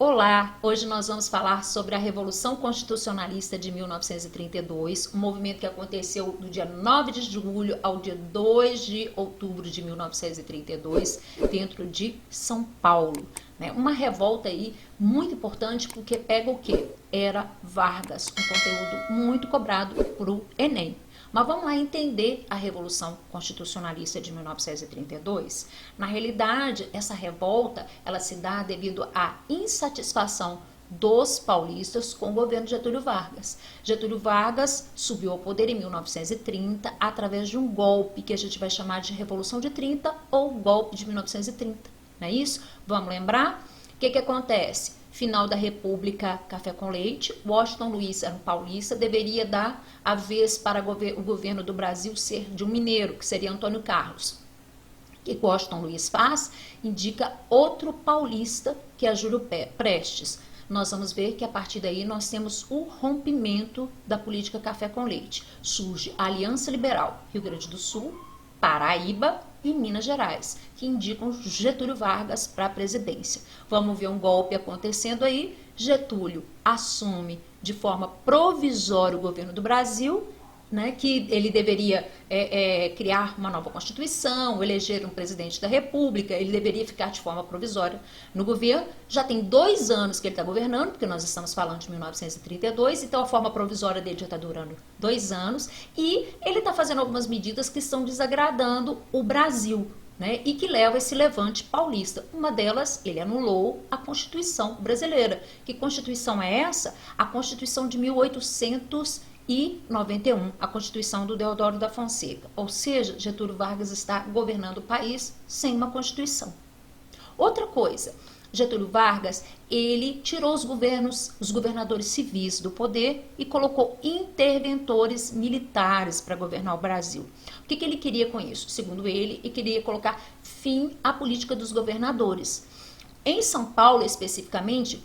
Olá, hoje nós vamos falar sobre a Revolução Constitucionalista de 1932, um movimento que aconteceu do dia 9 de julho ao dia 2 de outubro de 1932, dentro de São Paulo. Uma revolta aí muito importante porque pega o quê? Era Vargas, um conteúdo muito cobrado para o Enem. Mas vamos lá entender a Revolução Constitucionalista de 1932. Na realidade, essa revolta ela se dá devido à insatisfação dos paulistas com o governo de Getúlio Vargas. Getúlio Vargas subiu ao poder em 1930 através de um golpe que a gente vai chamar de Revolução de 30 ou golpe de 1930. Não é isso? Vamos lembrar? O que acontece? Final da República, café com leite. Washington Luiz era um paulista, deveria dar a vez para o governo do Brasil ser de um mineiro, que seria Antônio Carlos. O que Washington Luiz faz? Indica outro paulista, que é Júlio Prestes. Nós vamos ver que a partir daí nós temos o rompimento da política café com leite. Surge a Aliança Liberal, Rio Grande do Sul, Paraíba e Minas Gerais, que indicam Getúlio Vargas para a presidência. Vamos ver um golpe acontecendo aí. Getúlio assume de forma provisória o governo do Brasil, que ele deveria criar uma nova Constituição, eleger um presidente da República, ele deveria ficar de forma provisória no governo. Já tem 2 anos que ele está governando, porque nós estamos falando de 1932, então a forma provisória dele já está durando 2 anos, e ele está fazendo algumas medidas que estão desagradando o Brasil, e que leva a esse levante paulista. Uma delas, ele anulou a Constituição brasileira. Que Constituição é essa? A Constituição de 1891, a Constituição do Deodoro da Fonseca. Ou seja, Getúlio Vargas está governando o país sem uma Constituição. Outra coisa, Getúlio Vargas, ele tirou os governadores civis do poder e colocou interventores militares para governar o Brasil. O que ele queria com isso? Segundo ele queria colocar fim à política dos governadores. Em São Paulo, especificamente,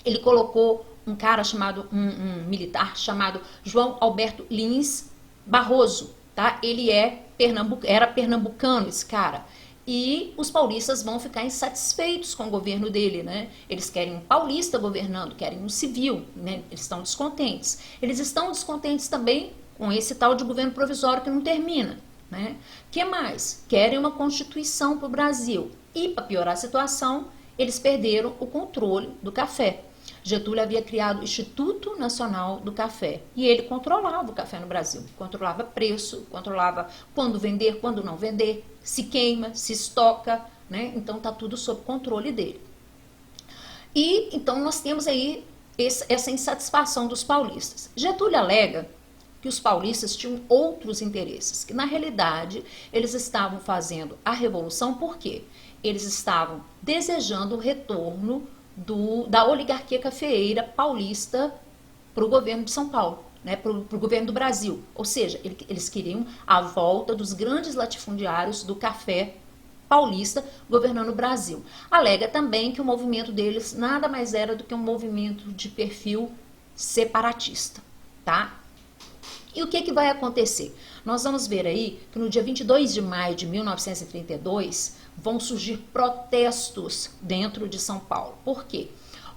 ele colocou um cara chamado, um militar chamado João Alberto Lins Barroso, tá? Ele era pernambucano, esse cara. E os paulistas vão ficar insatisfeitos com o governo dele, Eles querem um paulista governando, querem um civil, Eles estão descontentes. Eles estão descontentes também com esse tal de governo provisório que não termina, Que mais? Querem uma Constituição para o Brasil. E, para piorar a situação, eles perderam o controle do café. Getúlio havia criado o Instituto Nacional do Café e ele controlava o café no Brasil, controlava preço, controlava quando vender, quando não vender, se queima, se estoca, Então está tudo sob controle dele. E então nós temos aí essa insatisfação dos paulistas. Getúlio alega que os paulistas tinham outros interesses, que na realidade eles estavam fazendo a revolução por quê? Eles estavam desejando o retorno da oligarquia cafeeira paulista para o governo de São Paulo, para o governo do Brasil. Ou seja, eles queriam a volta dos grandes latifundiários do café paulista governando o Brasil. Alega também que o movimento deles nada mais era do que um movimento de perfil separatista, tá? E o que vai acontecer? Nós vamos ver aí que no dia 22 de maio de 1932 vão surgir protestos dentro de São Paulo. Por quê?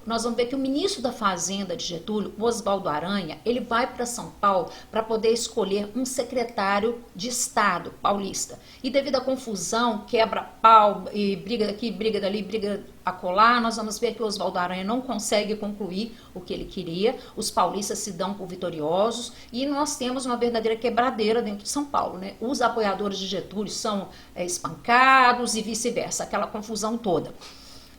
Nós vamos ver que o ministro da Fazenda de Getúlio, Oswaldo Aranha, ele vai para São Paulo para poder escolher um secretário de Estado paulista. E devido à confusão, quebra-pau, e briga daqui, briga dali, briga acolá, nós vamos ver que o Oswaldo Aranha não consegue concluir o que ele queria, os paulistas se dão por vitoriosos e nós temos uma verdadeira quebradeira dentro de São Paulo. Os apoiadores de Getúlio são espancados e vice-versa, aquela confusão toda.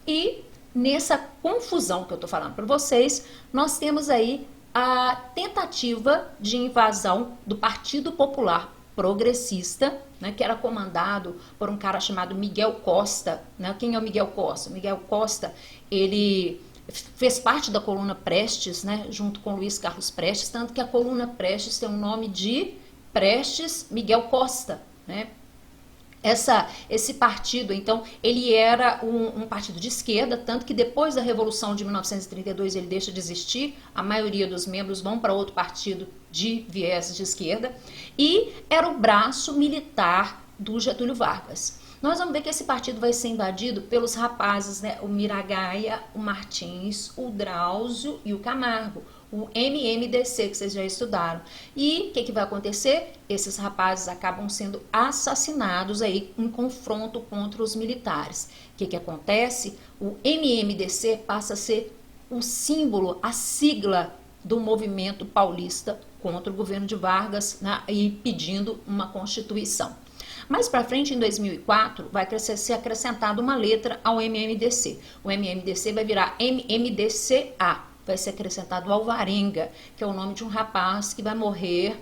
E nessa confusão que eu estou falando para vocês, nós temos aí a tentativa de invasão do Partido Popular Progressista, que era comandado por um cara chamado Miguel Costa. Quem é o Miguel Costa? Miguel Costa, ele fez parte da coluna Prestes, junto com Luiz Carlos Prestes, tanto que a coluna Prestes tem o nome de Prestes Miguel Costa, Esse partido, então, ele era um partido de esquerda, tanto que depois da Revolução de 1932 ele deixa de existir, a maioria dos membros vão para outro partido de viés de esquerda, e era o braço militar do Getúlio Vargas. nós vamos ver que esse partido vai ser invadido pelos rapazes, né? O Miragaia, o Martins, o Drauzio e o Camargo, o MMDC, que vocês já estudaram. E o que vai acontecer? Esses rapazes acabam sendo assassinados aí em confronto contra os militares. O que acontece? O MMDC passa a ser o símbolo, a sigla do movimento paulista contra o governo de Vargas, né, e pedindo uma constituição. Mais para frente, em 2004, vai ser acrescentada uma letra ao MMDC. O MMDC vai virar MMDCA. Vai ser acrescentado Alvarenga, que é o nome de um rapaz que vai morrer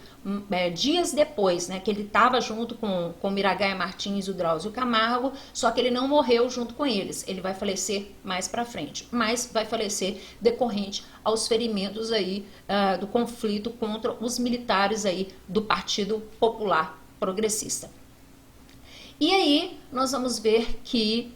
dias depois, né? Que ele estava junto com o Miragaia Martins, o Drauzio Camargo, só que ele não morreu junto com eles. Ele vai falecer mais para frente, mas vai falecer decorrente aos ferimentos aí do conflito contra os militares aí do Partido Popular Progressista. E aí nós vamos ver que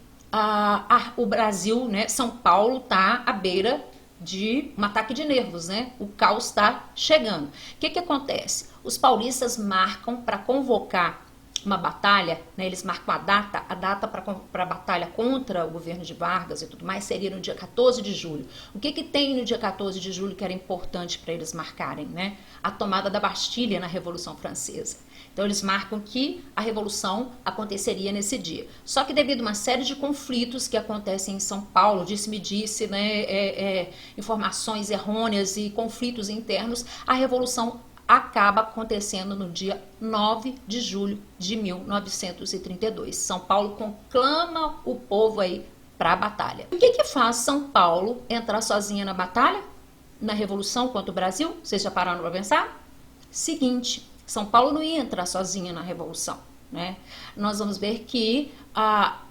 o Brasil, né, São Paulo, está à beira de um ataque de nervos, né? O caos está chegando. O que acontece? Os paulistas marcam para convocar uma batalha, né? Eles marcam a data para a batalha contra o governo de Vargas e tudo mais seria no dia 14 de julho. O que tem no dia 14 de julho que era importante para eles marcarem, né? A tomada da Bastilha na Revolução Francesa. Então eles marcam que a revolução aconteceria nesse dia. Só que devido a uma série de conflitos que acontecem em São Paulo, disse-me-disse, né, informações errôneas e conflitos internos, a revolução acaba acontecendo no dia 9 de julho de 1932. São Paulo conclama o povo aí para a batalha. O que faz São Paulo entrar sozinha na batalha? Na revolução contra o Brasil? Vocês já pararam para pensar? Seguinte, São Paulo não ia entrar sozinha na Revolução, né? Nós vamos ver que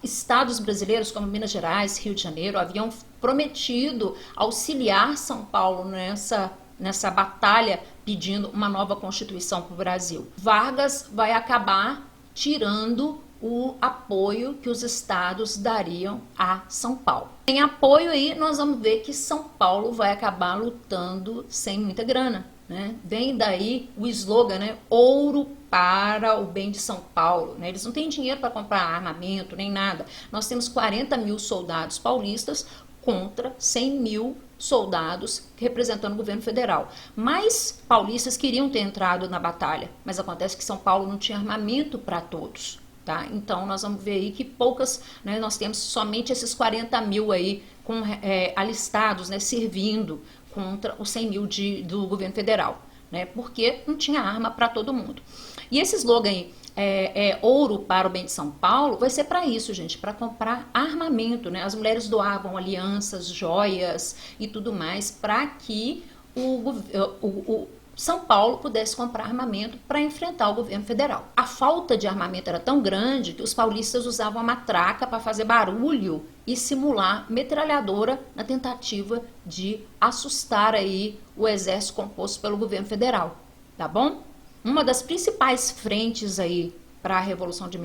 estados brasileiros como Minas Gerais, Rio de Janeiro, haviam prometido auxiliar São Paulo nessa batalha pedindo uma nova Constituição para o Brasil. Vargas vai acabar tirando o apoio que os estados dariam a São Paulo. Sem apoio aí, nós vamos ver que São Paulo vai acabar lutando sem muita grana, né? Vem daí o slogan, né? Ouro para o bem de São Paulo, né? Eles não têm dinheiro para comprar armamento nem nada. Nós temos 40 mil soldados paulistas contra 100 mil soldados representando o governo federal. Mais paulistas queriam ter entrado na batalha, mas acontece que São Paulo não tinha armamento para todos. Tá? Então nós vamos ver aí que poucas, né, nós temos somente esses 40 mil aí alistados, né, servindo contra os 100 mil do governo federal, né, porque não tinha arma para todo mundo. E esse slogan aí, ouro para o bem de São Paulo, vai ser para isso, gente, para comprar armamento, né? As mulheres doavam alianças, joias e tudo mais para que o São Paulo pudesse comprar armamento para enfrentar o governo federal. A falta de armamento era tão grande que os paulistas usavam a matraca para fazer barulho e simular metralhadora na tentativa de assustar aí o exército composto pelo governo federal, tá bom? Uma das principais frentes aí para a Revolução de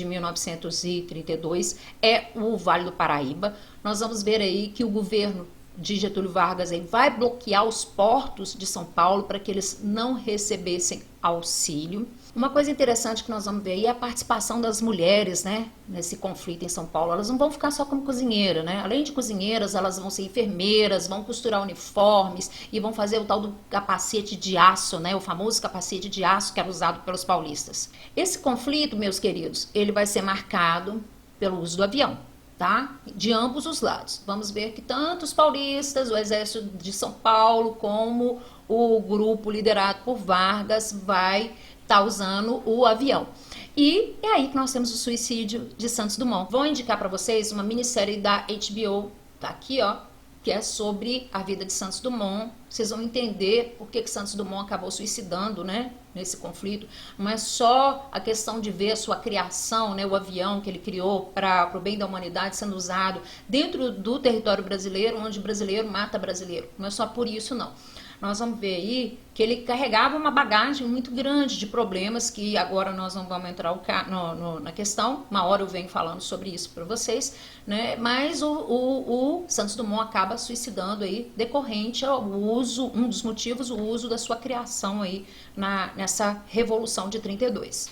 1932 é o Vale do Paraíba. Nós vamos ver aí que o governo de Getúlio Vargas aí vai bloquear os portos de São Paulo para que eles não recebessem auxílio. Uma coisa interessante que nós vamos ver aí é a participação das mulheres, né, nesse conflito em São Paulo. Elas não vão ficar só como cozinheira, né? Além de cozinheiras, elas vão ser enfermeiras, vão costurar uniformes e vão fazer o tal do capacete de aço, né? O famoso capacete de aço que era usado pelos paulistas. Esse conflito, meus queridos, ele vai ser marcado pelo uso do avião, tá? De ambos os lados. Vamos ver que tanto os paulistas, o exército de São Paulo, como o grupo liderado por Vargas vai estar usando o avião. E é aí que nós temos o suicídio de Santos Dumont. Vou indicar para vocês uma minissérie da HBO, tá aqui, ó, que é sobre a vida de Santos Dumont. Vocês vão entender por que Santos Dumont acabou suicidando, né, nesse conflito. Não é só a questão de ver a sua criação, né, o avião que ele criou para o bem da humanidade sendo usado dentro do território brasileiro, onde brasileiro mata brasileiro. Não é só por isso, não. Nós vamos ver aí que ele carregava uma bagagem muito grande de problemas que agora nós não vamos entrar na questão, uma hora eu venho falando sobre isso para vocês, né? Mas o Santos Dumont acaba suicidando aí decorrente ao uso, um dos motivos, o uso da sua criação aí nessa Revolução de 32.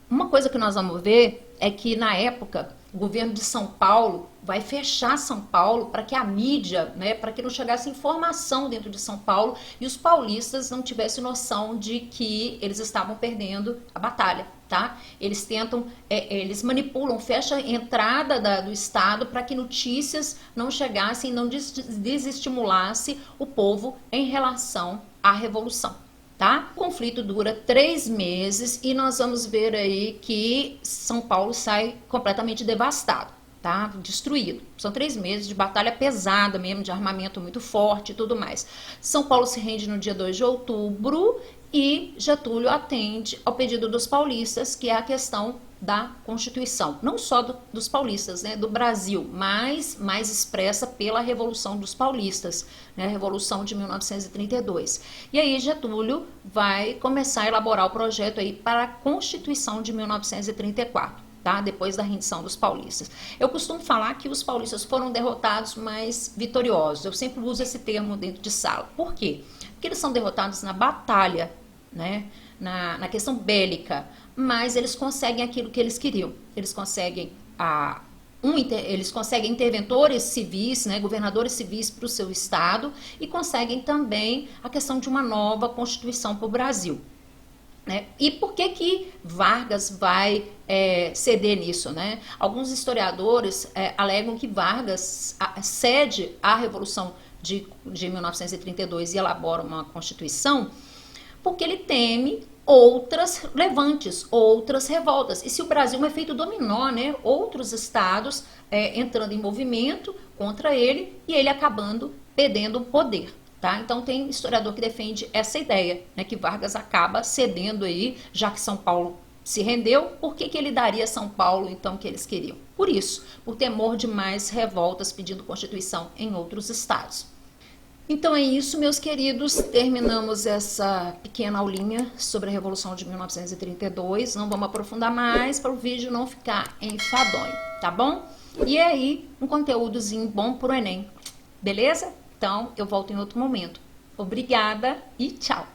Uma coisa que nós vamos ver é que na época o governo de São Paulo vai fechar São Paulo para que a mídia, né, para que não chegasse informação dentro de São Paulo e os paulistas não tivessem noção de que eles estavam perdendo a batalha, tá? Eles tentam, eles manipulam, fecham a entrada do estado para que notícias não chegassem, não desestimulasse o povo em relação à revolução. Tá? O conflito dura 3 meses e nós vamos ver aí que São Paulo sai completamente devastado, tá? Destruído. São 3 meses de batalha pesada mesmo, de armamento muito forte e tudo mais. São Paulo se rende no dia 2 de outubro e Getúlio atende ao pedido dos paulistas, que é a questão da Constituição, não só dos paulistas, né, do Brasil, mas mais expressa pela Revolução dos Paulistas, né, a Revolução de 1932. E aí Getúlio vai começar a elaborar o projeto aí para a Constituição de 1934. Tá? Depois da rendição dos paulistas. Eu costumo falar que os paulistas foram derrotados, mas vitoriosos. Eu sempre uso esse termo dentro de sala. Por quê? Porque eles são derrotados na batalha, né? Na questão bélica, mas eles conseguem aquilo que eles queriam. Eles conseguem eles conseguem interventores civis, né, governadores civis para o seu estado e conseguem também a questão de uma nova Constituição para o Brasil. Né? E por que Vargas vai ceder nisso? Né? Alguns historiadores alegam que Vargas cede à Revolução de 1932 e elabora uma Constituição porque ele teme outras levantes, outras revoltas. E se o Brasil é um efeito dominó, né? Outros estados entrando em movimento contra ele e ele acabando perdendo o poder. Tá? Então tem historiador que defende essa ideia, né, que Vargas acaba cedendo aí, já que São Paulo se rendeu, por que ele daria São Paulo então que eles queriam? Por isso, por temor de mais revoltas pedindo Constituição em outros estados. Então é isso, meus queridos, terminamos essa pequena aulinha sobre a Revolução de 1932, não vamos aprofundar mais para o vídeo não ficar enfadonho, tá bom? E aí, um conteúdozinho bom pro Enem, beleza? Então, eu volto em outro momento. Obrigada e tchau!